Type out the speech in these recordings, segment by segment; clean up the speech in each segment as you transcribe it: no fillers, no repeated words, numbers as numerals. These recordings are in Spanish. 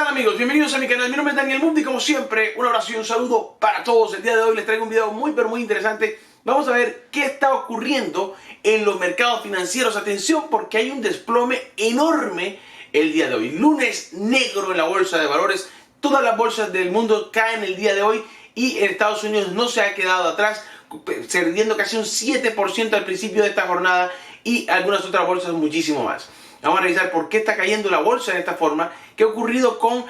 tal amigos? Bienvenidos a mi canal. Mi nombre es Daniel Mundi. Como siempre, un abrazo y un saludo para todos. El día de hoy les traigo un video muy interesante. Vamos a ver qué está ocurriendo en los mercados financieros. Atención, porque hay un desplome enorme el día de hoy. Lunes negro en la bolsa de valores. Todas las bolsas del mundo caen el día de hoy y en Estados Unidos no se ha quedado atrás, perdiendo casi un 7% al principio de esta jornada y algunas otras bolsas muchísimo más. Vamos a revisar por qué está cayendo la bolsa de esta forma, qué ha ocurrido con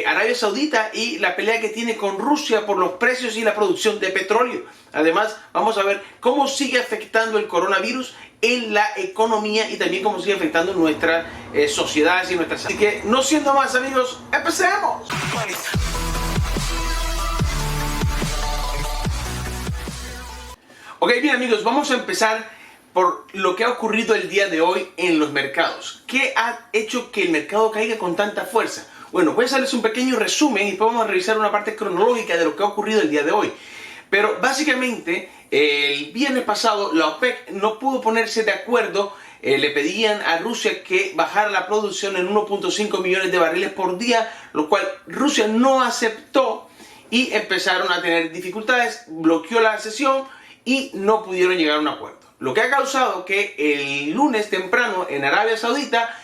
Arabia Saudita y la pelea que tiene con Rusia por los precios y la producción de petróleo. Además, vamos a ver cómo sigue afectando el coronavirus en la economía y también cómo sigue afectando nuestras sociedades y nuestras... Así que, no siendo más amigos, ¡empecemos! Ok, bien amigos, vamos a empezar por lo que ha ocurrido el día de hoy en los mercados. ¿Qué ha hecho que el mercado caiga con tanta fuerza? Bueno, voy a hacerles un pequeño resumen y después vamos a revisar una parte cronológica de lo que ha ocurrido el día de hoy. Pero básicamente, el viernes pasado la OPEC no pudo ponerse de acuerdo. Le pedían a Rusia que bajara la producción en 1.5 millones de barriles por día, lo cual Rusia no aceptó y empezaron a tener dificultades, bloqueó la sesión y no pudieron llegar a un acuerdo. Lo que ha causado que el lunes temprano en Arabia Saudita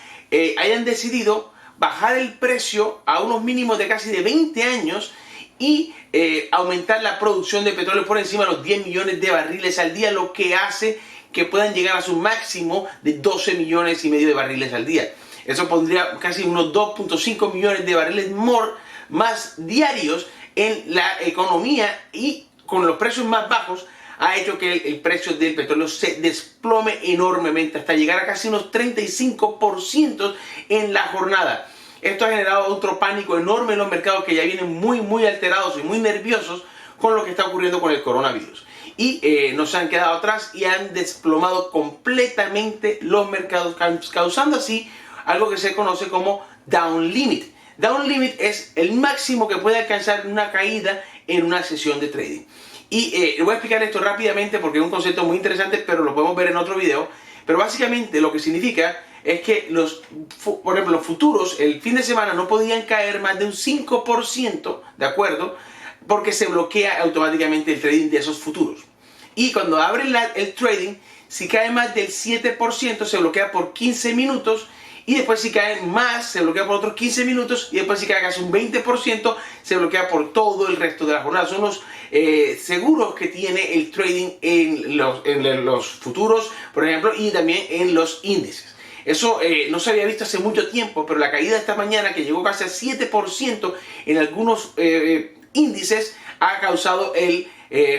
hayan decidido bajar el precio a unos mínimos de casi de 20 años y aumentar la producción de petróleo por encima de los 10 millones de barriles al día, lo que hace que puedan llegar a su máximo de 12 millones y medio de barriles al día. Eso pondría casi unos 2.5 millones de barriles más diarios en la economía y con los precios más bajos ha hecho que el precio del petróleo se desplome enormemente hasta llegar a casi unos 35% en la jornada. Esto ha generado otro pánico enorme en los mercados que ya vienen muy alterados y muy nerviosos con lo que está ocurriendo con el coronavirus. Y no se han quedado atrás y han desplomado completamente los mercados, causando así algo que se conoce como down limit. Down limit es el máximo que puede alcanzar una caída en una sesión de trading. Y voy a explicar esto rápidamente porque es un concepto muy interesante, pero lo podemos ver en otro video. Pero básicamente lo que significa es que por ejemplo, los futuros el fin de semana no podían caer más de un 5%, ¿de acuerdo? Porque se bloquea automáticamente el trading de esos futuros. Y cuando abren el trading, si cae más del 7%, se bloquea por 15 minutos. Y después si cae más, se bloquea por otros 15 minutos. Y después si cae casi un 20%, se bloquea por todo el resto de la jornada. Son los seguros que tiene el trading en los futuros, por ejemplo, y también en los índices. Eso no se había visto hace mucho tiempo, pero la caída de esta mañana, que llegó casi al 7% en algunos índices, ha causado el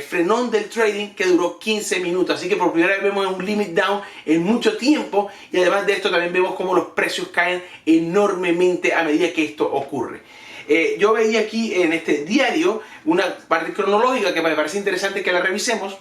frenón del trading que duró 15 minutos. Así que por primera vez vemos un limit down en mucho tiempo y además de esto también vemos cómo los precios caen enormemente a medida que esto ocurre. Yo veía aquí en este diario una parte cronológica que me parece interesante que la revisemos,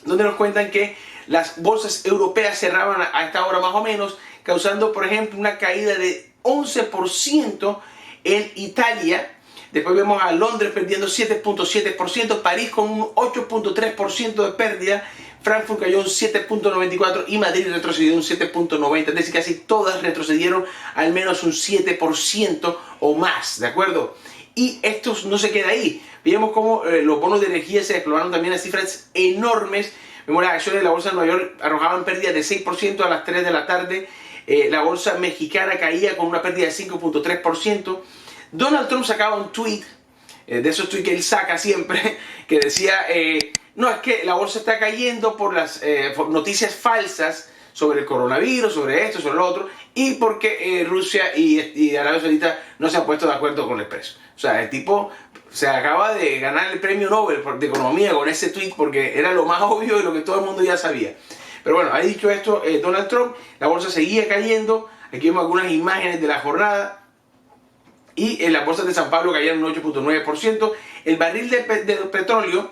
donde nos cuentan que las bolsas europeas cerraban a esta hora más o menos, causando por ejemplo una caída de 11% en Italia. Después vemos a Londres perdiendo 7.7%, París con un 8.3% de pérdida, Frankfurt cayó un 7.94% y Madrid retrocedió un 7.90%, es decir, casi todas retrocedieron al menos un 7% o más, ¿de acuerdo? Y esto no se queda ahí. Vemos cómo los bonos de energía se desplomaron también a cifras enormes. Vemos las acciones de la bolsa de Nueva York arrojaban pérdidas de 6% a las 3 de la tarde. La bolsa mexicana caía con una pérdida de 5.3%. Donald Trump sacaba un tweet, de esos tweets que él saca siempre, que decía, no, es que la bolsa está cayendo por las noticias falsas sobre el coronavirus, sobre esto, sobre lo otro, y porque Rusia y Arabia Saudita no se han puesto de acuerdo con el precio. O sea, el tipo se acaba de ganar el premio Nobel de Economía con ese tweet porque era lo más obvio y lo que todo el mundo ya sabía. Pero bueno, ha dicho esto Donald Trump, la bolsa seguía cayendo. Aquí vemos algunas imágenes de la jornada. Y en las bolsas de San Pablo cayeron un 8.9%. El barril de petróleo,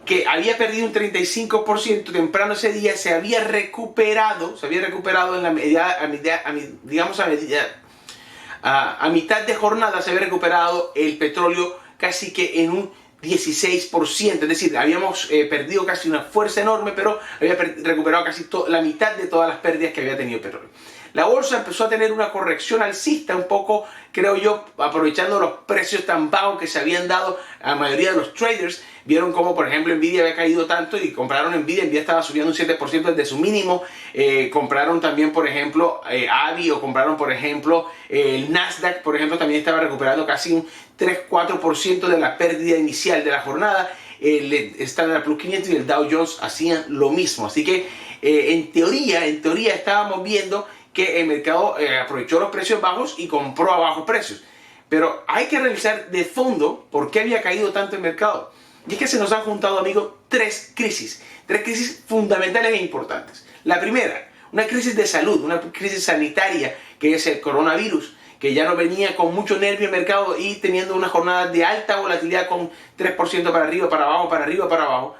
que había perdido un 35% temprano ese día, se había recuperado en la a mitad de jornada se había recuperado el petróleo casi que en un 16%, es decir, habíamos perdido casi una fuerza enorme, pero había recuperado casi la mitad de todas las pérdidas que había tenido el petróleo. La bolsa empezó a tener una corrección alcista, un poco, creo yo, aprovechando los precios tan bajos que se habían dado a la mayoría de los traders. Vieron como, por ejemplo, Nvidia había caído tanto y compraron Nvidia. Nvidia estaba subiendo un 7% desde su mínimo. Compraron también, por ejemplo, AVI, o compraron, por ejemplo, el Nasdaq, por ejemplo, también estaba recuperando casi un 3-4% de la pérdida inicial de la jornada. El Standard Plus 500 y el Dow Jones hacían lo mismo. Así que en teoría estábamos viendo que el mercado aprovechó los precios bajos y compró a bajos precios. Pero hay que revisar de fondo por qué había caído tanto el mercado. Y es que se nos han juntado, amigos, tres crisis fundamentales e importantes. La primera, una crisis de salud, una crisis sanitaria, que es el coronavirus, que ya no venía con mucho nervio el mercado y teniendo una jornada de alta volatilidad con 3% para arriba, para abajo, para arriba, para abajo.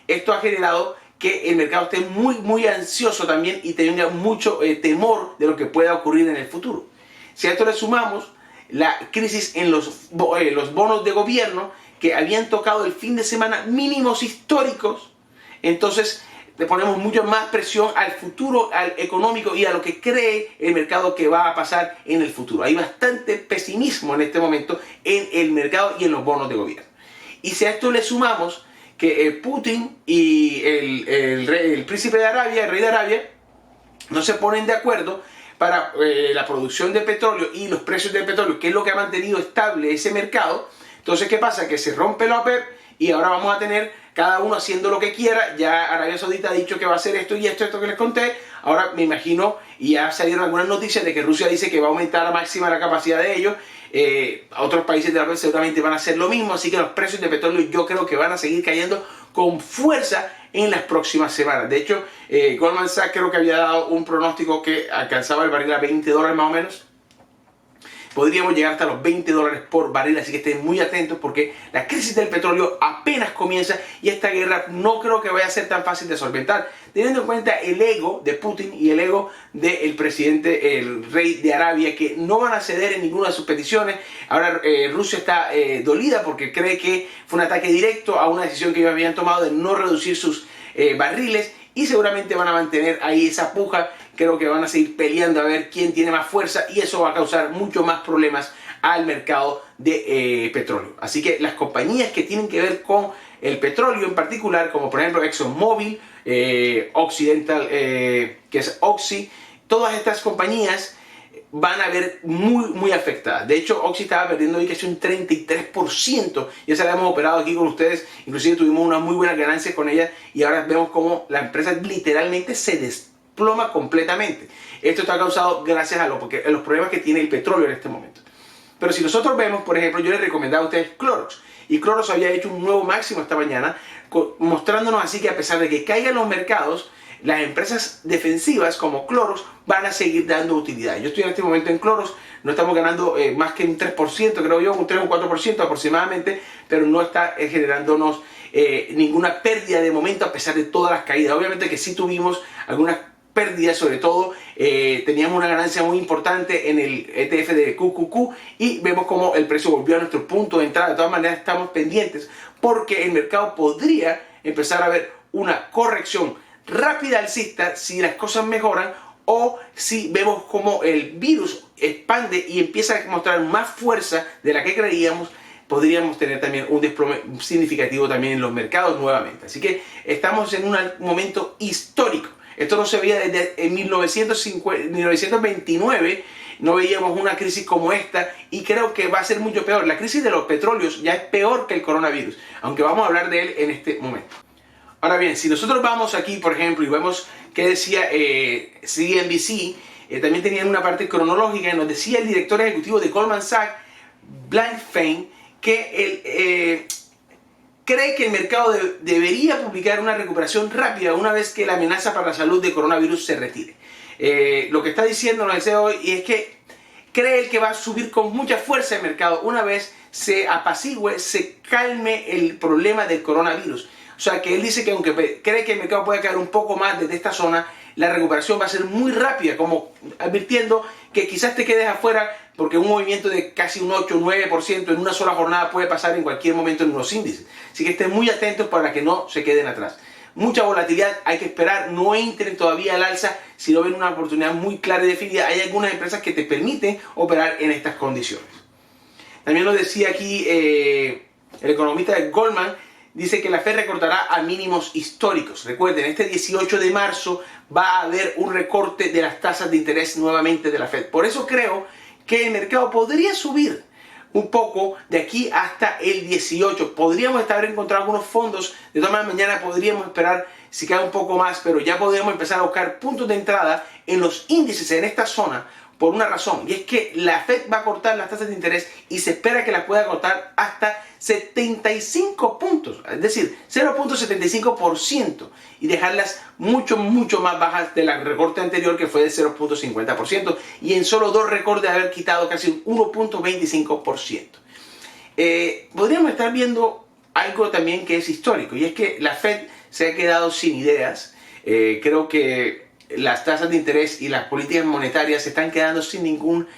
Esto ha generado que el mercado esté muy ansioso también y tenga mucho temor de lo que pueda ocurrir en el futuro. Si a esto le sumamos la crisis en los bonos de gobierno, que habían tocado el fin de semana mínimos históricos, entonces le ponemos mucho más presión al futuro, al económico y a lo que cree el mercado que va a pasar en el futuro. Hay bastante pesimismo en este momento en el mercado y en los bonos de gobierno. Y si a esto le sumamos que Putin y el príncipe de Arabia, el rey de Arabia, no se ponen de acuerdo para la producción de petróleo y los precios del petróleo, que es lo que ha mantenido estable ese mercado. Entonces, ¿qué pasa? Que se rompe la OPEP y ahora vamos a tener cada uno haciendo lo que quiera. Ya Arabia Saudita ha dicho que va a hacer esto y esto que les conté. Ahora me imagino, y ya salieron algunas noticias de que Rusia dice que va a aumentar a máxima la capacidad de ellos. Otros países de la OPEP seguramente van a hacer lo mismo, así que los precios de petróleo yo creo que van a seguir cayendo con fuerza en las próximas semanas. De hecho, Goldman Sachs creo que había dado un pronóstico que alcanzaba el barril a $20 más o menos. Podríamos llegar hasta los $20 por barril, así que estén muy atentos porque la crisis del petróleo apenas comienza y esta guerra no creo que vaya a ser tan fácil de solventar, teniendo en cuenta el ego de Putin y el ego del presidente, el rey de Arabia, que no van a ceder en ninguna de sus peticiones. Ahora Rusia está dolida porque cree que fue un ataque directo a una decisión que ellos habían tomado de no reducir sus barriles, y seguramente van a mantener ahí esa puja. Creo que van a seguir peleando a ver quién tiene más fuerza y eso va a causar mucho más problemas al mercado de petróleo. Así que las compañías que tienen que ver con el petróleo en particular, como por ejemplo ExxonMobil, Occidental, que es Oxy, todas estas compañías van a ver muy afectadas. De hecho, Oxy estaba perdiendo hoy casi un 33%. Ya se la hemos operado aquí con ustedes. Inclusive tuvimos unas muy buenas ganancias con ella y ahora vemos cómo la empresa literalmente se desploma completamente. Esto está causado gracias a los problemas que tiene el petróleo en este momento. Pero si nosotros vemos, por ejemplo, yo les recomendaba a ustedes Clorox. Y Clorox había hecho un nuevo máximo esta mañana, mostrándonos así que a pesar de que caigan los mercados, las empresas defensivas como Clorox van a seguir dando utilidad. Yo estoy en este momento en Clorox, no estamos ganando más que un 3%, creo yo, un 3 o un 4% aproximadamente, pero no está generándonos ninguna pérdida de momento a pesar de todas las caídas. Obviamente que sí tuvimos algunas pérdidas, sobre todo teníamos una ganancia muy importante en el ETF de QQQ y vemos como el precio volvió a nuestro punto de entrada. De todas maneras estamos pendientes porque el mercado podría empezar a ver una corrección rápida alcista si las cosas mejoran, o si vemos como el virus expande y empieza a mostrar más fuerza de la que creíamos, podríamos tener también un desplome significativo también en los mercados nuevamente. Así que estamos en un momento histórico. Esto no se veía desde 1929, no veíamos una crisis como esta y creo que va a ser mucho peor. La crisis de los petróleos ya es peor que el coronavirus, aunque vamos a hablar de él en este momento. Ahora bien, si nosotros vamos aquí, por ejemplo, y vemos que decía CNBC, también tenían una parte cronológica y nos decía el director ejecutivo de Goldman Sachs, Blankfein, que él cree que el mercado debería publicar una recuperación rápida una vez que la amenaza para la salud de coronavirus se retire. Lo que está diciendo nos dice hoy y es que cree que va a subir con mucha fuerza el mercado una vez se apacigüe, se calme el problema del coronavirus. O sea, que él dice que aunque cree que el mercado puede caer un poco más desde esta zona, la recuperación va a ser muy rápida, como advirtiendo que quizás te quedes afuera porque un movimiento de casi un 8 o 9% en una sola jornada puede pasar en cualquier momento en unos índices. Así que estén muy atentos para que no se queden atrás. mucha volatilidad, hay que esperar, no entren todavía al alza si no ven una oportunidad muy clara y definida. Hay algunas empresas que te permiten operar en estas condiciones. También nos decía aquí el economista de Goldman, dice que la Fed recortará a mínimos históricos. Recuerden, este 18 de marzo va a haber un recorte de las tasas de interés nuevamente de la Fed. Por eso creo que el mercado podría subir un poco de aquí hasta el 18. Podríamos estar encontrando algunos fondos. De todas maneras, mañana podríamos esperar si cae un poco más, pero ya podríamos empezar a buscar puntos de entrada en los índices en esta zona por una razón, y es que la Fed va a cortar las tasas de interés y se espera que las pueda cortar hasta 75 puntos, es decir, 0.75%, y dejarlas mucho más bajas de la recorte anterior, que fue de 0.50%, y en solo 2 recortes de haber quitado casi un 1.25%. Podríamos estar viendo algo también que es histórico, y es que la Fed se ha quedado sin ideas. Creo que las tasas de interés y las políticas monetarias se están quedando sin ningún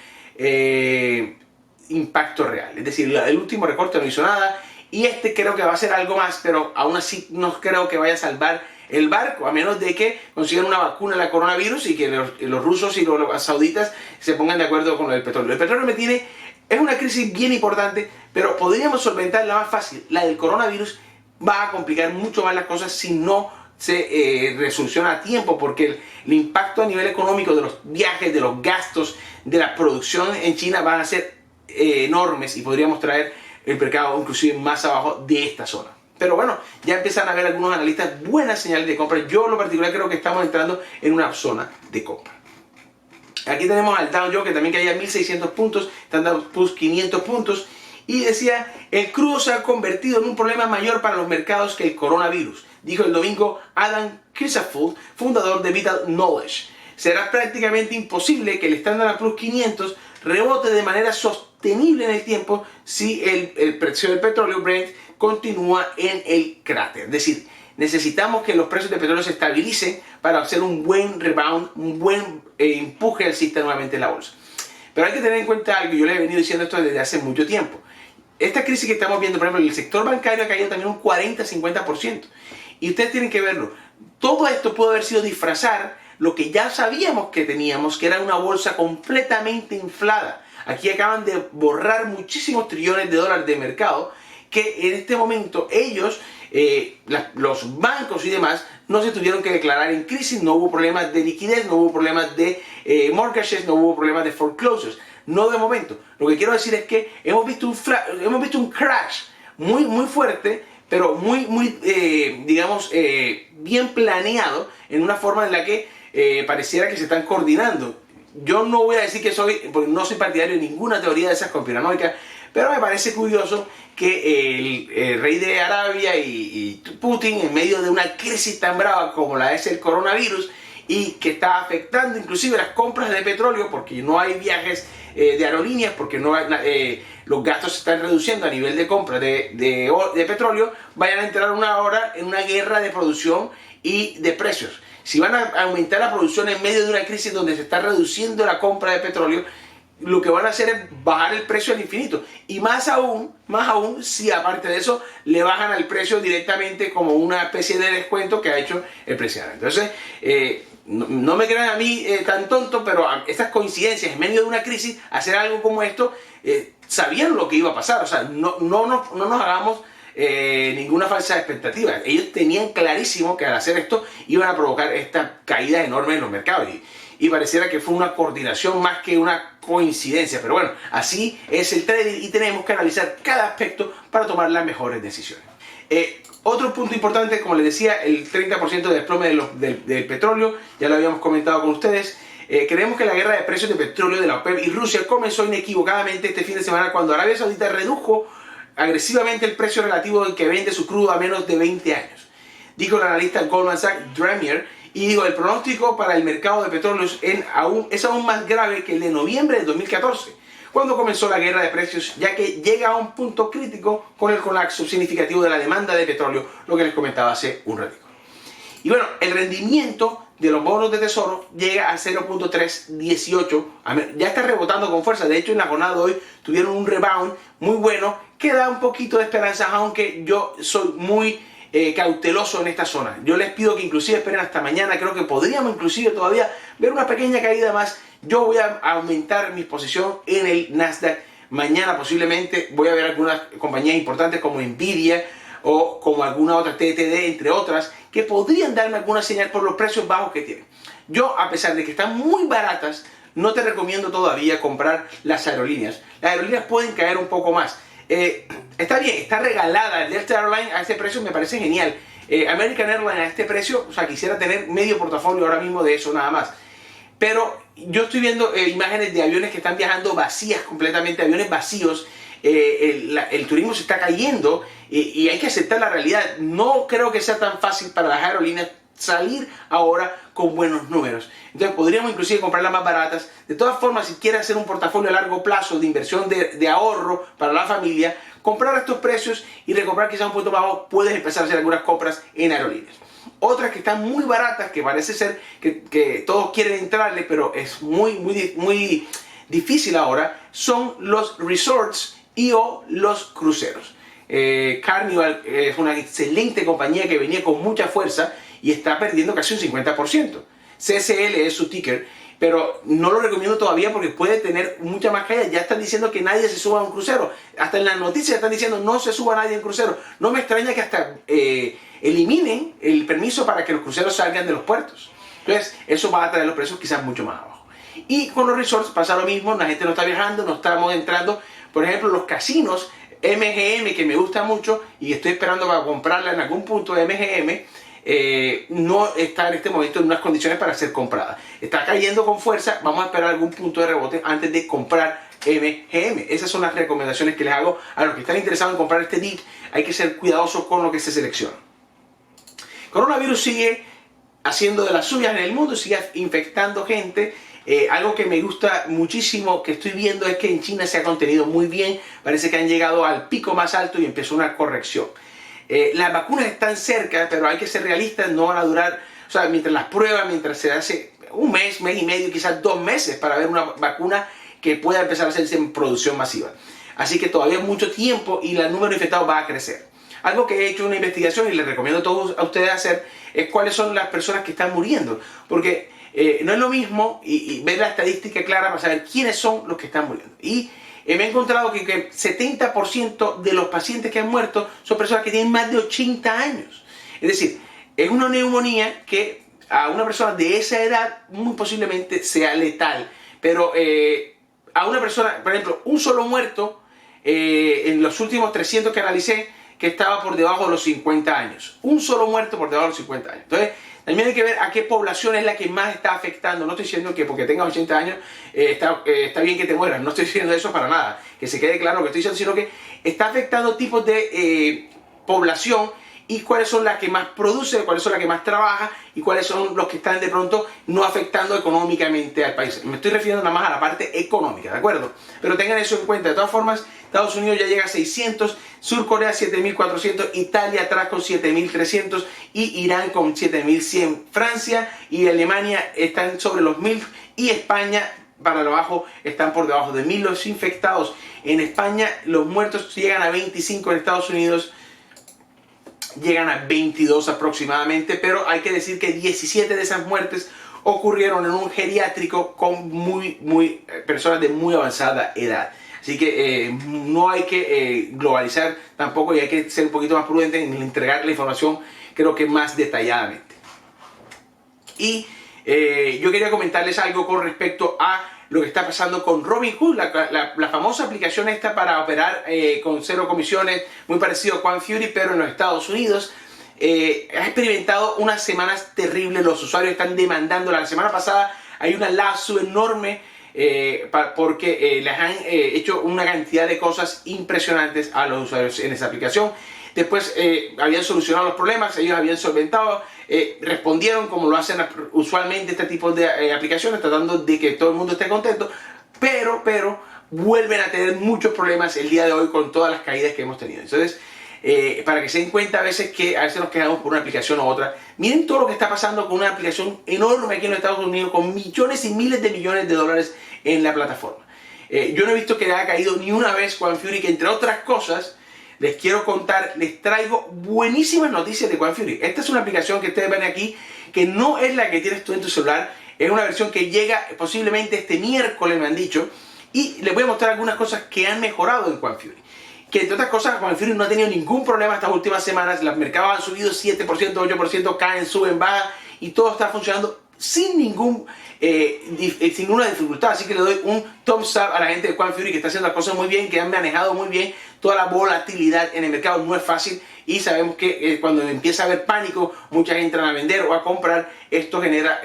impacto real. Es decir, el último recorte no hizo nada, y este creo que va a ser algo más, pero aún así no creo que vaya a salvar el barco, a menos de que consigan una vacuna de la coronavirus y que los rusos y los sauditas se pongan de acuerdo con el petróleo. El petróleo es una crisis bien importante, pero podríamos solventarla más fácil. La del coronavirus va a complicar mucho más las cosas si no se resoluciona a tiempo, porque el impacto a nivel económico de los viajes, de los gastos, de la producción en China van a ser enormes, y podríamos traer el mercado inclusive más abajo de esta zona. Pero bueno, ya empiezan a ver algunos analistas buenas señales de compra. Yo en lo particular creo que estamos entrando en una zona de compra. Aquí tenemos al Dow Jones, que también caía 1.600 puntos, Standard Poor's 500 puntos, y decía: el crudo se ha convertido en un problema mayor para los mercados que el coronavirus, dijo el domingo Adam Kissafold, fundador de Vital Knowledge. Será prácticamente imposible que el Standard Poor's 500 rebote de manera sostenible en el tiempo si el precio del petróleo Brent continúa en el cráter. Es decir, necesitamos que los precios de petróleo se estabilicen para hacer un buen rebound, un buen empuje alcista nuevamente en la bolsa. Pero hay que tener en cuenta algo, yo les he venido diciendo esto desde hace mucho tiempo. Esta crisis que estamos viendo, por ejemplo, el sector bancario ha caído también un 40-50%. Y ustedes tienen que verlo. Todo esto pudo haber sido disfrazar lo que ya sabíamos que teníamos, que era una bolsa completamente inflada. Aquí acaban de borrar muchísimos trillones de dólares de mercado, que en este momento ellos, los bancos y demás, no se tuvieron que declarar en crisis, no hubo problemas de liquidez, no hubo problemas de mortgages, no hubo problemas de foreclosures. No de momento. Lo que quiero decir es que hemos visto un crash muy fuerte, pero digamos, bien planeado, en una forma en la que pareciera que se están coordinando. Yo no voy a decir que porque no soy partidario de ninguna teoría de esas conspiranoicas, pero me parece curioso que el rey de Arabia y Putin, en medio de una crisis tan brava como la es el coronavirus, y que está afectando inclusive las compras de petróleo, porque no hay viajes de aerolíneas, porque los gastos se están reduciendo a nivel de compra de petróleo, vayan a entrar ahora en una guerra de producción y de precios. Si van a aumentar la producción en medio de una crisis donde se está reduciendo la compra de petróleo, lo que van a hacer es bajar el precio al infinito. Y más aún, si aparte de eso le bajan al precio directamente como una especie de descuento que ha hecho el presidente. Entonces, no me crean a mí tan tonto, pero estas coincidencias en medio de una crisis, hacer algo como esto, sabían lo que iba a pasar. O sea, no nos hagamos ninguna falsa expectativa. Ellos tenían clarísimo que al hacer esto iban a provocar esta caída enorme en los mercados, y pareciera que fue una coordinación más que una coincidencia. Pero bueno, así es el trading, y tenemos que analizar cada aspecto para tomar las mejores decisiones. Otro punto importante, como les decía, el 30% de desplome del petróleo, ya lo habíamos comentado con ustedes. Creemos que la guerra de precios de petróleo de la OPEP y Rusia comenzó inequívocamente este fin de semana, cuando Arabia Saudita redujo agresivamente el precio relativo del que vende su crudo a menos de 20 años. Dijo el analista Goldman Sachs, Dramier, y el pronóstico para el mercado de petróleo es aún más grave que el de noviembre de 2014, cuando comenzó la guerra de precios, ya que llega a un punto crítico con el colapso significativo de la demanda de petróleo, lo que les comentaba hace un ratito. Y bueno, el rendimiento de los bonos de tesoro llega a 0.318, ya está rebotando con fuerza. De hecho, en la jornada de hoy tuvieron un rebound muy bueno que da un poquito de esperanza, aunque yo soy muy cauteloso en esta zona. Yo les pido que inclusive esperen hasta mañana. Creo que podríamos inclusive todavía ver una pequeña caída más. Yo voy a aumentar mi posición en el Nasdaq. Mañana posiblemente voy a ver algunas compañías importantes como Nvidia o como alguna otra TTD, entre otras, que podrían darme alguna señal por los precios bajos que tienen. Yo, a pesar de que están muy baratas, no te recomiendo todavía comprar las aerolíneas. Las aerolíneas pueden caer un poco más. Está bien, está regalada el Delta Airlines a este precio, me parece genial. American Airlines a este precio, o sea, quisiera tener medio portafolio ahora mismo de eso nada más. Pero yo estoy viendo imágenes de aviones que están viajando vacías completamente, aviones vacíos. El turismo se está cayendo y hay que aceptar la realidad. No creo que sea tan fácil para las aerolíneas salir ahora con buenos números. Entonces podríamos inclusive comprarlas más baratas. De todas formas, si quieres hacer un portafolio a largo plazo de inversión de ahorro para la familia, comprar a estos precios y recomprar quizás un poquito bajo, puedes empezar a hacer algunas compras en aerolíneas. Otras que están muy baratas, que parece ser que todos quieren entrarle, pero es muy difícil ahora, son los resorts o los cruceros. Carnival es una excelente compañía que venía con mucha fuerza y está perdiendo casi un 50%. CCL es su ticker, pero no lo recomiendo todavía porque puede tener mucha más caída. Ya están diciendo que nadie se suba a un crucero. Hasta en las noticias están diciendo no se suba nadie a un crucero. No me extraña que hasta eliminen el permiso para que los cruceros salgan de los puertos. Entonces, eso va a traer los precios quizás mucho más abajo. Y con los resorts pasa lo mismo. La gente no está viajando, no estamos entrando. Por ejemplo, los casinos MGM, que me gusta mucho y estoy esperando para comprarla en algún punto de MGM, no está en este momento en unas condiciones para ser comprada. Está cayendo con fuerza. Vamos a esperar algún punto de rebote antes de comprar MGM. Esas son las recomendaciones que les hago a los que están interesados en comprar este dip. Hay que ser cuidadosos con lo que se selecciona. Coronavirus sigue haciendo de las suyas en el mundo, sigue infectando gente. Algo que me gusta muchísimo que estoy viendo es que en China se ha contenido muy bien. Parece que han llegado al pico más alto y empezó una corrección. Las vacunas están cerca, pero hay que ser realistas, no van a durar, o sea, mientras las pruebas, mientras se hace un mes, mes y medio, quizás 2 meses para ver una vacuna que pueda empezar a hacerse en producción masiva. Así que todavía es mucho tiempo y el número de infectados va a crecer. Algo que he hecho una investigación y les recomiendo a todos a ustedes hacer es cuáles son las personas que están muriendo. Porque no es lo mismo y ver la estadística clara para saber quiénes son los que están muriendo. Y me he encontrado que 70% de los pacientes que han muerto son personas que tienen más de 80 años. Es decir, es una neumonía que a una persona de esa edad muy posiblemente sea letal. Pero a una persona, por ejemplo, un solo muerto en los últimos 300 que analicé, que estaba por debajo de los 50 años. Un solo muerto por debajo de los 50 años. Entonces, también hay que ver a qué población es la que más está afectando. No estoy diciendo que porque tengas 80 años está bien que te mueras. No estoy diciendo eso para nada. Que se quede claro lo que estoy diciendo, sino que está afectando tipos de población y cuáles son las que más produce, cuáles son las que más trabaja y cuáles son los que están de pronto no afectando económicamente al país. Me estoy refiriendo nada más a la parte económica, ¿de acuerdo? Pero tengan eso en cuenta. De todas formas, Estados Unidos ya llega a 600, Sur Corea 7.400, Italia atrás con 7.300 y Irán con 7.100. Francia y Alemania están sobre los 1.000 y España para lo bajo están por debajo de 1.000 los infectados. En España los muertos llegan a 25, en Estados Unidos llegan a 22 aproximadamente, pero hay que decir que 17 de esas muertes ocurrieron en un geriátrico con personas de muy avanzada edad. Así que no hay que globalizar tampoco y hay que ser un poquito más prudente en entregar la información, creo que más detalladamente. Y yo quería comentarles algo con respecto a lo que está pasando con Robinhood, la famosa aplicación esta para operar con cero comisiones, muy parecido a QuantFury, pero en los Estados Unidos. Ha experimentado unas semanas terribles, los usuarios están demandándola. La semana pasada hay una lawsuit enorme porque les han hecho una cantidad de cosas impresionantes a los usuarios en esa aplicación. Después habían solucionado los problemas, ellos habían solventado, respondieron como lo hacen usualmente este tipo de aplicaciones, tratando de que todo el mundo esté contento, pero vuelven a tener muchos problemas el día de hoy con todas las caídas que hemos tenido. Entonces, para que se den cuenta a veces nos quedamos por una aplicación u otra. Miren todo lo que está pasando con una aplicación enorme aquí en los Estados Unidos con millones y miles de millones de dólares en la plataforma. Yo no he visto que haya caído ni una vez QuantFury, que entre otras cosas les quiero contar, les traigo buenísimas noticias de QuantFury. Esta es una aplicación que ustedes ven aquí, que no es la que tienes tú en tu celular, es una versión que llega posiblemente este miércoles, me han dicho, y les voy a mostrar algunas cosas que han mejorado en QuantFury. Que entre otras cosas, QuantFury no ha tenido ningún problema estas últimas semanas, los mercados han subido 7%, 8%, caen, suben, bajan, y todo está funcionando sin ninguna dificultad. Así que le doy un thumbs up a la gente de QuantFury, que está haciendo las cosas muy bien, que han manejado muy bien toda la volatilidad en el mercado. No es fácil y sabemos que cuando empieza a haber pánico, mucha gente entra a vender o a comprar. Esto genera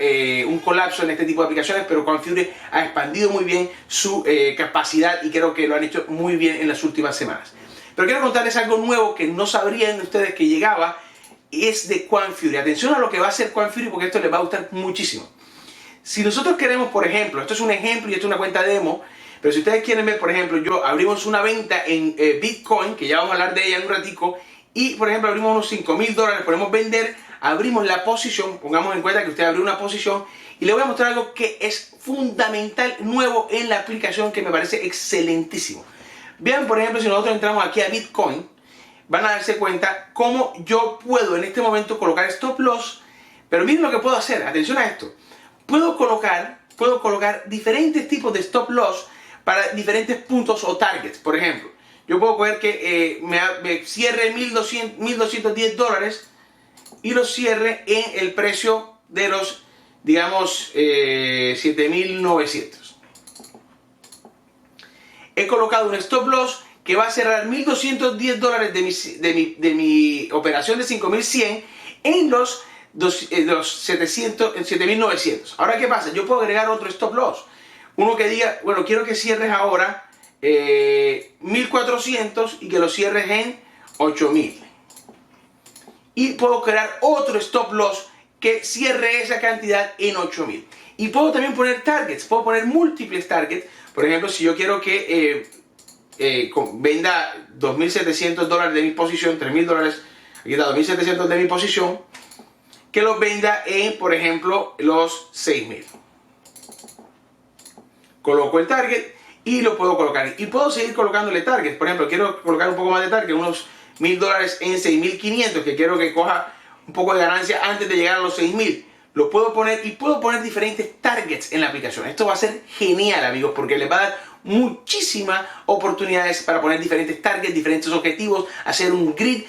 un colapso en este tipo de aplicaciones, pero QuantFury ha expandido muy bien su capacidad y creo que lo han hecho muy bien en las últimas semanas. Pero quiero contarles algo nuevo que no sabrían ustedes que llegaba, es de QuantFury. Atención a lo que va a hacer QuantFury, porque esto les va a gustar muchísimo. Si nosotros queremos, por ejemplo, esto es un ejemplo y esto es una cuenta demo, pero si ustedes quieren ver, por ejemplo, abrimos una venta en Bitcoin, que ya vamos a hablar de ella en un ratico, y por ejemplo abrimos unos $5,000, podemos vender, abrimos la posición, pongamos en cuenta que usted abrió una posición, y le voy a mostrar algo que es fundamental, nuevo en la aplicación, que me parece excelentísimo. Vean, por ejemplo, si nosotros entramos aquí a Bitcoin, van a darse cuenta cómo yo puedo en este momento colocar stop loss, pero miren lo que puedo hacer, atención a esto. Puedo colocar diferentes tipos de stop loss para diferentes puntos o targets. Por ejemplo, yo puedo coger que me cierre $1,210 y lo cierre en el precio de los, digamos, 7,900. He colocado un stop loss que va a cerrar $1,210 de mi operación de 5,100 en los 7,900. Ahora, ¿qué pasa? Yo puedo agregar otro stop loss. Uno que diga, bueno, quiero que cierres ahora 1,400 y que lo cierres en 8,000. Y puedo crear otro stop loss que cierre esa cantidad en 8,000. Y puedo también poner targets, puedo poner múltiples targets. Por ejemplo, si yo quiero que venda $2,700 de mi posición, $3,000, aquí está $2,700 de mi posición, que los venda en, por ejemplo, los 6,000. Coloco el target y lo puedo colocar. Y puedo seguir colocándole targets. Por ejemplo, quiero colocar un poco más de target, unos $1,000 en 6,500, que quiero que coja un poco de ganancia antes de llegar a los 6,000. Lo puedo poner y puedo poner diferentes targets en la aplicación. Esto va a ser genial, amigos, porque les va a dar muchísimas oportunidades para poner diferentes targets, diferentes objetivos, hacer un grid.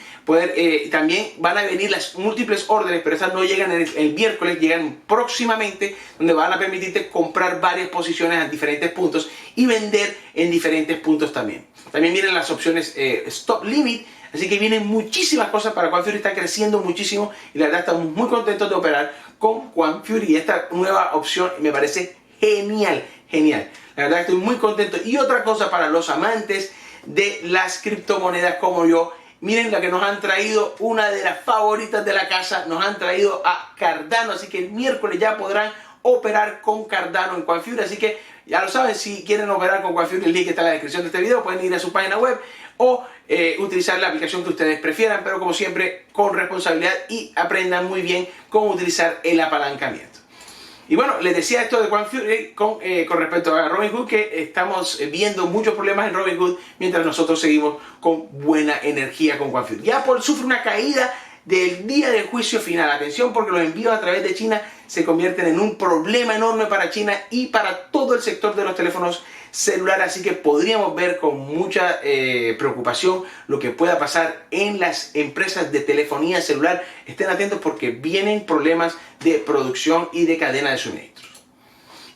También van a venir las múltiples órdenes, pero esas no llegan el miércoles, llegan próximamente, donde van a permitirte comprar varias posiciones a diferentes puntos y vender en diferentes puntos también. También vienen las opciones Stop Limit, así que vienen muchísimas cosas para QuantFury. Está creciendo muchísimo y la verdad estamos muy contentos de operar con QuantFury. Esta nueva opción me parece genial, genial. La verdad estoy muy contento. Y otra cosa para los amantes de las criptomonedas como yo, miren lo que nos han traído, una de las favoritas de la casa, nos han traído a Cardano, así que el miércoles ya podrán operar con Cardano en QuantFury, así que ya lo saben, si quieren operar con QuantFury, el link está en la descripción de este video, pueden ir a su página web o utilizar la aplicación que ustedes prefieran, pero como siempre con responsabilidad y aprendan muy bien cómo utilizar el apalancamiento. Y bueno, les decía esto de QuantFury con respecto a Robinhood, que estamos viendo muchos problemas en Robinhood mientras nosotros seguimos con buena energía con QuantFury. Ya Apple sufre una caída del día del juicio final. Atención, porque los envíos a través de China se convierten en un problema enorme para China y para todo el sector de los teléfonos celulares, así que podríamos ver con mucha preocupación lo que pueda pasar en las empresas de telefonía celular. Estén atentos porque vienen problemas de producción y de cadena de suministros.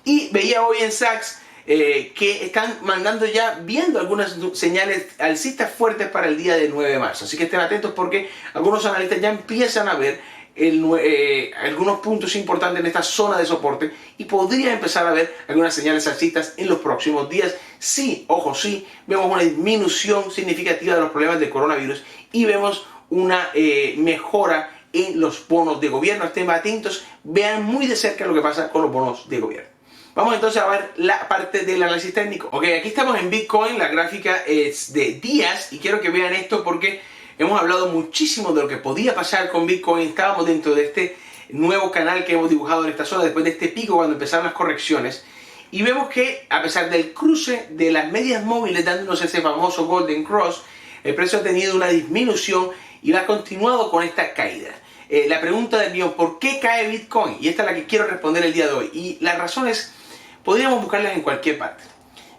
Y veía hoy en Saks que están viendo algunas señales alcistas fuertes para el día del 9 de marzo. Así que estén atentos porque algunos analistas ya empiezan a ver algunos puntos importantes en esta zona de soporte y podría empezar a ver algunas señales alcistas en los próximos días. Sí, ojo, sí, vemos una disminución significativa de los problemas del coronavirus y vemos una mejora en los bonos de gobierno. Estén atentos, vean muy de cerca lo que pasa con los bonos de gobierno. Vamos entonces a ver la parte del análisis técnico. Ok, aquí estamos en Bitcoin, la gráfica es de días y quiero que vean esto porque hemos hablado muchísimo de lo que podía pasar con Bitcoin. Estábamos dentro de este nuevo canal que hemos dibujado en esta zona después de este pico cuando empezaron las correcciones. Y vemos que a pesar del cruce de las medias móviles dándonos ese famoso Golden Cross, el precio ha tenido una disminución y ha continuado con esta caída. La pregunta del millón, ¿por qué cae Bitcoin? Y esta es la que quiero responder el día de hoy. Y la razón es, podríamos buscarlas en cualquier parte.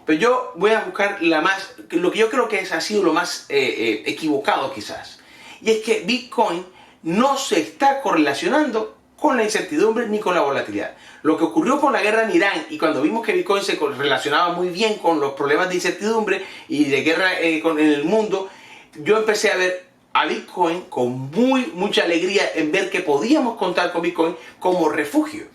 Pero yo voy a buscar lo que yo creo que ha sido lo más equivocado quizás. Y es que Bitcoin no se está correlacionando con la incertidumbre ni con la volatilidad. Lo que ocurrió con la guerra en Irán y cuando vimos que Bitcoin se relacionaba muy bien con los problemas de incertidumbre y de guerra en el mundo, yo empecé a ver a Bitcoin con mucha alegría en ver que podíamos contar con Bitcoin como refugio.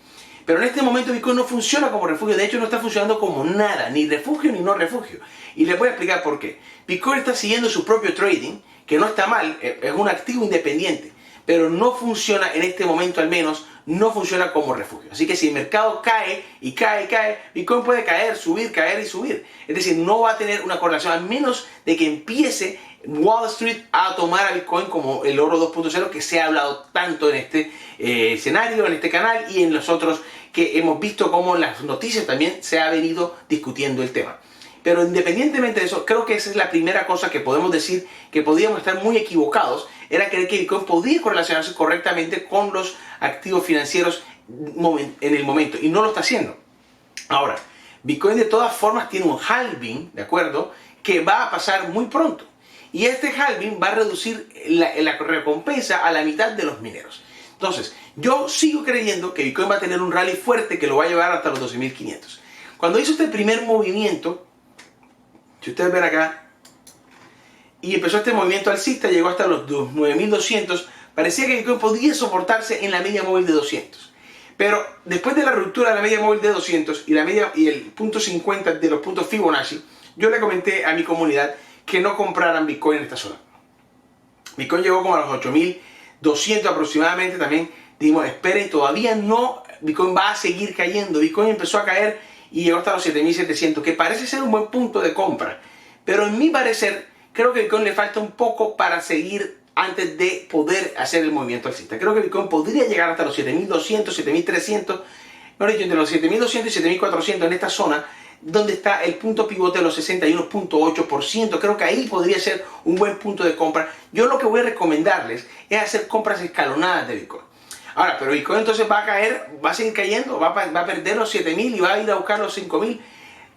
Pero en este momento Bitcoin no funciona como refugio, de hecho no está funcionando como nada, ni refugio ni no refugio. Y les voy a explicar por qué. Bitcoin está siguiendo su propio trading, que no está mal, es un activo independiente, pero no funciona en este momento al menos, no funciona como refugio. Así que si el mercado cae y cae y cae, Bitcoin puede caer y subir. Es decir, no va a tener una correlación, a menos de que empiece Wall Street a tomar a Bitcoin como el oro 2.0 que se ha hablado tanto en este escenario, en este canal y en los otros que hemos visto como en las noticias también se ha venido discutiendo el tema. Pero independientemente de eso, creo que esa es la primera cosa que podemos decir que podíamos estar muy equivocados, era creer que Bitcoin podía correlacionarse correctamente con los activos financieros en el momento, y no lo está haciendo. Ahora, Bitcoin de todas formas tiene un halving, ¿de acuerdo?, que va a pasar muy pronto. Y este halving va a reducir la recompensa a la mitad de los mineros. Entonces, yo sigo creyendo que Bitcoin va a tener un rally fuerte que lo va a llevar hasta los 12.500. Cuando hizo este primer movimiento, si ustedes ven acá, y empezó este movimiento alcista, llegó hasta los 9.200, parecía que Bitcoin podía soportarse en la media móvil de 200. Pero después de la ruptura de la media móvil de 200 y el punto 50 de los puntos Fibonacci, yo le comenté a mi comunidad que no compraran Bitcoin en esta zona. Bitcoin llegó como a los 8.200 aproximadamente, también dijimos, esperen, todavía no, Bitcoin va a seguir cayendo. Bitcoin empezó a caer y llegó hasta los 7.700, que parece ser un buen punto de compra. Pero en mi parecer, creo que Bitcoin le falta un poco para seguir antes de poder hacer el movimiento alcista. Creo que Bitcoin podría llegar hasta los 7.200, 7.300, no dicho, entre los 7.200 y 7.400 en esta zona, donde está el punto pivote de los 61.8%. Creo que ahí podría ser un buen punto de compra. Yo lo que voy a recomendarles es hacer compras escalonadas de Bitcoin. Ahora, pero Bitcoin entonces va a caer, va a seguir cayendo, va a perder los 7.000 y va a ir a buscar los 5.000.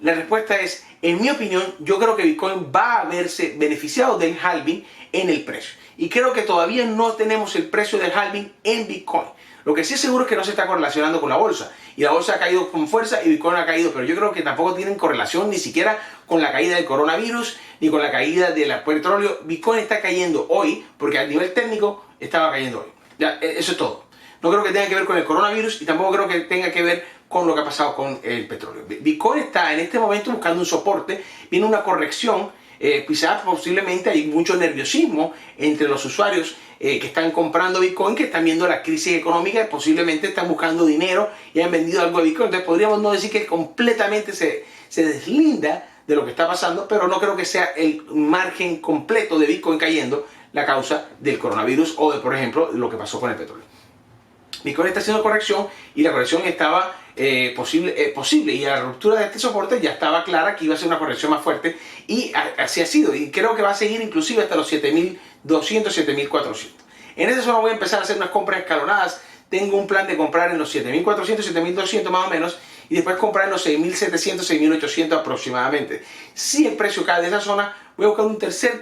La respuesta es, en mi opinión, yo creo que Bitcoin va a verse beneficiado del halving en el precio. Y creo que todavía no tenemos el precio del halving en Bitcoin. Lo que sí es seguro es que no se está correlacionando con la bolsa. Y la bolsa ha caído con fuerza y Bitcoin ha caído. Pero yo creo que tampoco tienen correlación ni siquiera con la caída del coronavirus ni con la caída del petróleo. Bitcoin está cayendo hoy porque a nivel técnico estaba cayendo hoy. Ya, eso es todo. No creo que tenga que ver con el coronavirus y tampoco creo que tenga que ver con lo que ha pasado con el petróleo. Bitcoin está en este momento buscando un soporte. Viene una corrección. Quizás posiblemente hay mucho nerviosismo entre los usuarios que están comprando Bitcoin, que están viendo la crisis económica y posiblemente están buscando dinero y han vendido algo de Bitcoin. Entonces podríamos no decir que completamente se deslinda de lo que está pasando, pero no creo que sea el margen completo de Bitcoin cayendo la causa del coronavirus o de, por ejemplo, lo que pasó con el petróleo. Bitcoin está haciendo corrección y la corrección estaba posible y la ruptura de este soporte ya estaba clara que iba a ser una corrección más fuerte y así ha sido y creo que va a seguir inclusive hasta los 7.200, 7.400. En esa zona voy a empezar a hacer unas compras escalonadas. Tengo un plan de comprar en los 7.400, 7.200 más o menos y después comprar en los 6.700, 6.800 aproximadamente. Si el precio cae de esa zona, voy a buscar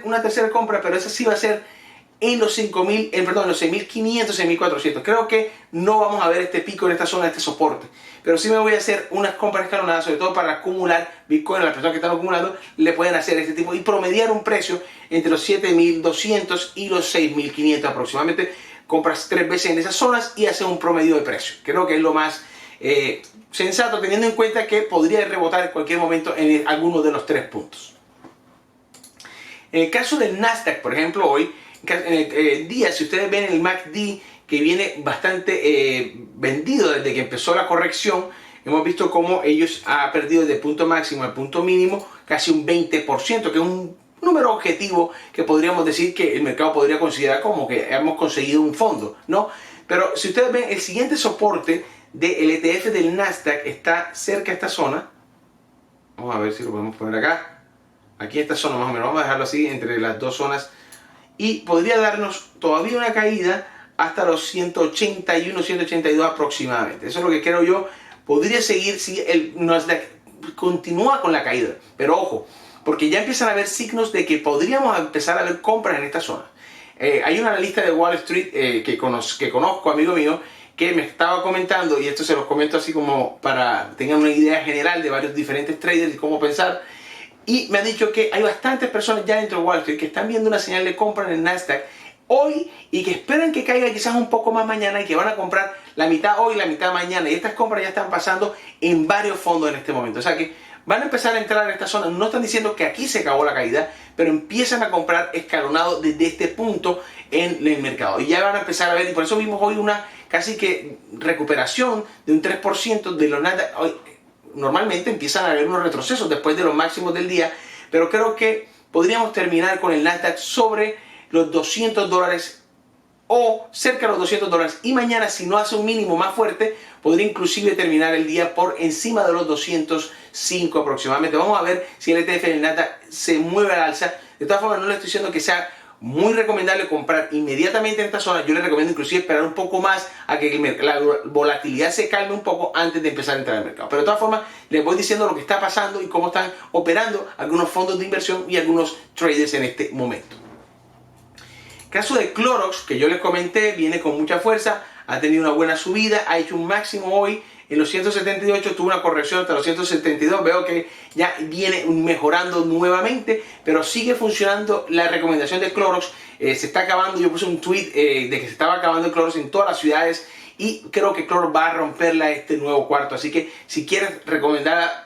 una tercera compra, pero esa sí va a ser en los 5.000, perdón, en los 6.500, 6.400. Creo que no vamos a ver este pico en esta zona, este soporte. Pero sí me voy a hacer unas compras escalonadas, sobre todo para acumular Bitcoin. A las personas que están acumulando le pueden hacer este tipo y promediar un precio entre los 7.200 y los 6.500 aproximadamente. Compras 3 veces en esas zonas y haces un promedio de precio. Creo que es lo más sensato, teniendo en cuenta que podría rebotar en cualquier momento en alguno de los 3 puntos. En el caso del Nasdaq, por ejemplo, hoy, en el día, si ustedes ven el MACD que viene bastante vendido desde que empezó la corrección, hemos visto cómo ellos han perdido desde el punto máximo al punto mínimo casi un 20%, que es un número objetivo que podríamos decir que el mercado podría considerar como que hemos conseguido un fondo, ¿no? Pero si ustedes ven, el siguiente soporte del ETF del Nasdaq está cerca de esta zona. Vamos a ver si lo podemos poner acá. aquí en esta zona más o menos, vamos a dejarlo así entre las dos zonas, y podría darnos todavía una caída hasta los 181, 182 aproximadamente. Eso es lo que creo yo. Podría seguir si el Nasdaq continúa con la caída, pero ojo, porque ya empiezan a haber signos de que podríamos empezar a ver compras en esta zona. Hay un analista de Wall Street que conozco, amigo mío, que me estaba comentando, y esto se los comento así como para que tengan una idea general de varios diferentes traders y cómo pensar, y me ha dicho que hay bastantes personas ya dentro de Wall Street que están viendo una señal de compra en el Nasdaq hoy y que esperan que caiga quizás un poco más mañana y que van a comprar la mitad hoy y la mitad mañana, y estas compras ya están pasando en varios fondos en este momento. O sea que van a empezar a entrar en esta zona. No están diciendo que aquí se acabó la caída, pero empiezan a comprar escalonado desde este punto en el mercado. Y ya van a empezar a ver, y por eso vimos hoy una casi que recuperación de un 3% de los Nasdaq. Hoy, normalmente empiezan a haber unos retrocesos después de los máximos del día, pero creo que podríamos terminar con el Nasdaq sobre los $200 o cerca de los $200, y mañana, si no hace un mínimo más fuerte, podría inclusive terminar el día por encima de los 205 aproximadamente. Vamos a ver si el ETF del Nasdaq se mueve al alza. De todas formas, no le estoy diciendo que sea muy recomendable comprar inmediatamente en esta zona. Yo les recomiendo inclusive esperar un poco más a que la volatilidad se calme un poco antes de empezar a entrar al mercado. Pero de todas formas, les voy diciendo lo que está pasando y cómo están operando algunos fondos de inversión y algunos traders en este momento. Caso de Clorox, que yo les comenté, viene con mucha fuerza, ha tenido una buena subida, ha hecho un máximo hoy en los 178, tuvo una corrección hasta los 172, veo que ya viene mejorando nuevamente, pero sigue funcionando la recomendación de Clorox. Se está acabando, yo puse un tweet de que se estaba acabando el Clorox en todas las ciudades, y creo que Clorox va a romperla este nuevo cuarto. Así que si quieres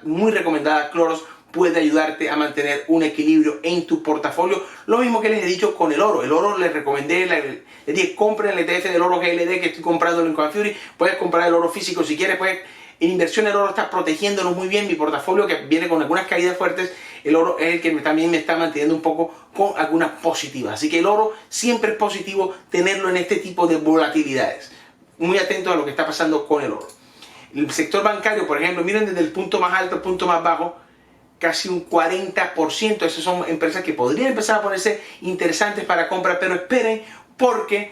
muy recomendada Clorox, puede ayudarte a mantener un equilibrio en tu portafolio. Lo mismo que les he dicho con el oro. El oro les recomendé, les dije, compren el ETF del oro GLD que estoy comprando en Coin Fury. Puedes comprar el oro físico si quieres. En inversión el oro está protegiéndonos muy bien. Mi portafolio, que viene con algunas caídas fuertes, el oro es el que también me está manteniendo un poco con algunas positivas. Así que el oro siempre es positivo tenerlo en este tipo de volatilidades. Muy atentos a lo que está pasando con el oro. El sector bancario, por ejemplo, miren desde el punto más alto al punto más bajo, casi un 40%. Esas son empresas que podrían empezar a ponerse interesantes para compra, pero esperen, porque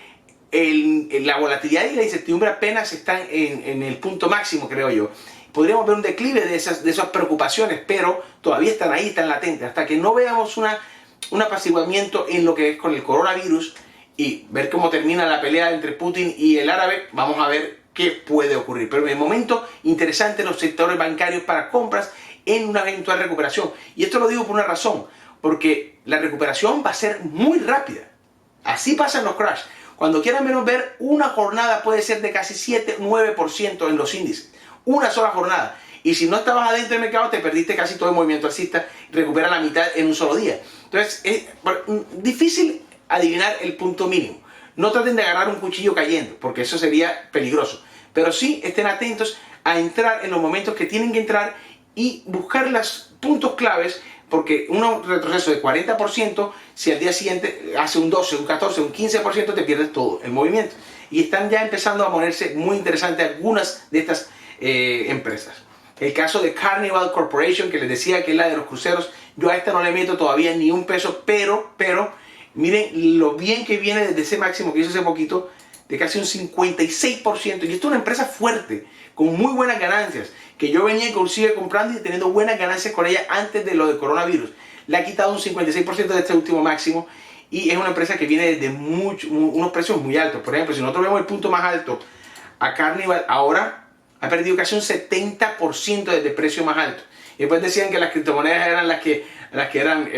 la volatilidad y la incertidumbre apenas están en el punto máximo, creo yo. Podríamos ver un declive de esas preocupaciones, pero todavía están ahí, están latentes. Hasta que no veamos un apaciguamiento en lo que es con el coronavirus y ver cómo termina la pelea entre Putin y el árabe, vamos a ver qué puede ocurrir. Pero en el momento, interesante los sectores bancarios para compras en una eventual recuperación. Y esto lo digo por una razón, porque la recuperación va a ser muy rápida. Así pasan los crash. Cuando quieran menos ver, una jornada puede ser de casi 7-9% en los índices. Una sola jornada. Y si no estabas adentro del mercado, te perdiste casi todo el movimiento alcista. Recupera la mitad en un solo día. Entonces, es difícil adivinar el punto mínimo. No traten de agarrar un cuchillo cayendo, porque eso sería peligroso. Pero sí estén atentos a entrar en los momentos que tienen que entrar y buscar los puntos claves, porque un retroceso de 40%, si al día siguiente hace un 12, un 14, un 15%, te pierdes todo el movimiento. Y están ya empezando a ponerse muy interesantes algunas de estas empresas. El caso de Carnival Corporation, que les decía que es la de los cruceros, yo a esta no le meto todavía ni un peso, pero miren lo bien que viene desde ese máximo que hizo hace poquito, de casi un 56%, y esto es una empresa fuerte, con muy buenas ganancias, que yo venía inclusive comprando y teniendo buenas ganancias con ella antes de lo del coronavirus. Le ha quitado un 56% de este último máximo, y es una empresa que viene desde unos precios muy altos. Por ejemplo, si nosotros vemos el punto más alto a Carnival, ahora ha perdido casi un 70% desde el precio más alto. Y después decían que las criptomonedas eran las que eran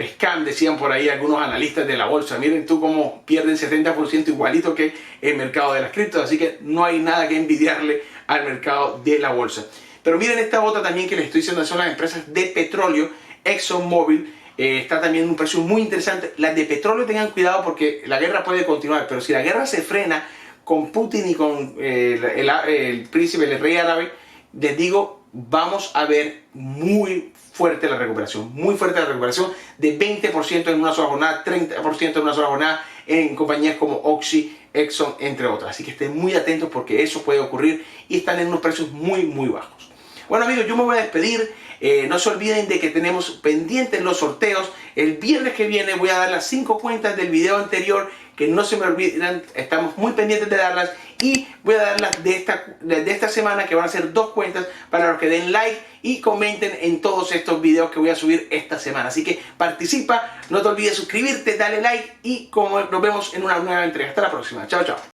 scam, decían por ahí algunos analistas de la bolsa. Miren tú cómo pierden 70% igualito que el mercado de las criptos. Así que no hay nada que envidiarle al mercado de la bolsa. Pero miren esta otra también que les estoy diciendo, son las empresas de petróleo. ExxonMobil está también en un precio muy interesante. Las de petróleo, tengan cuidado porque la guerra puede continuar, pero si la guerra se frena con Putin y con el príncipe, el rey árabe, les digo, vamos a ver muy fuerte la recuperación, muy fuerte la recuperación, de 20% en una sola jornada, 30% en una sola jornada, en compañías como Oxy, Exxon, entre otras. Así que estén muy atentos porque eso puede ocurrir y están en unos precios muy bajos. Bueno amigos, yo me voy a despedir. No se olviden de que tenemos pendientes los sorteos. El viernes que viene voy a dar las 5 cuentas del video anterior, que no se me olvidan, estamos muy pendientes de darlas, y voy a darlas de esta semana, que van a ser 2 cuentas para los que den like y comenten en todos estos videos que voy a subir esta semana. Así que participa, no te olvides suscribirte, dale like y nos vemos en una nueva entrega. Hasta la próxima. Chao, chao.